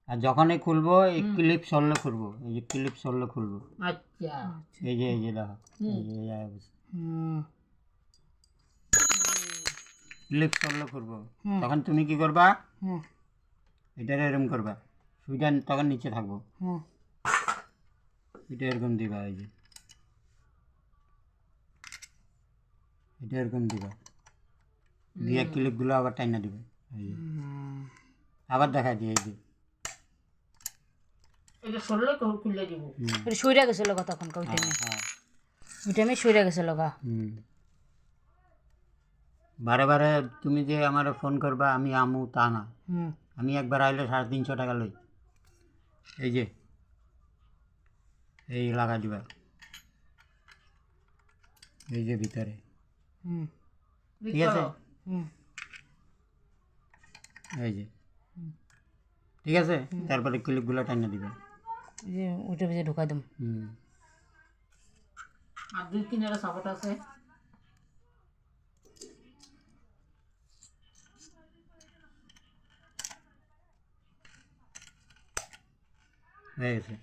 আর যখনই খুলবো এই ক্লিপ সরলে খুলবো, এই যে ক্লিপ সরলে খুলবো। আচ্ছা এই যে দেখো, এই যে এই অবস্থা। ক্লিপ সরলে খুলবো, তখন তুমি কি করবা, এটা এরকম করবা, সুইটা তখন নিচে থাকবো, এটা এরকম দিবা, এই যে এটা এরকম দিবা, দিয়ে ক্লিপগুলো আবার টাইনা দিবে, এই যে আবার দেখা দিয়ে, এই যে এটা সরলে খুলে দিব। ওটা সইরা গেছিল গা তখন ওই টাইমে, হ্যাঁ ওই টাইমে সইরা গেছিল গা। বারে বারে তুমি যে আমার ফোন করবা আমি আমু তা না, হুম আমি একবার আইলে 350 টাকা লই, এই যে এই লাগা দিবা, এই যে ভিতরে, হুম ঠিক আছে, হুম এই যে ঠিক আছে, তারপরে ক্লিপগুলো টাইনা দিবে। এই যে ওইটা ভিতরে ঢুকাই দিম। আর 2-3 সাপোর্ট আছে। হয়ে গেছে।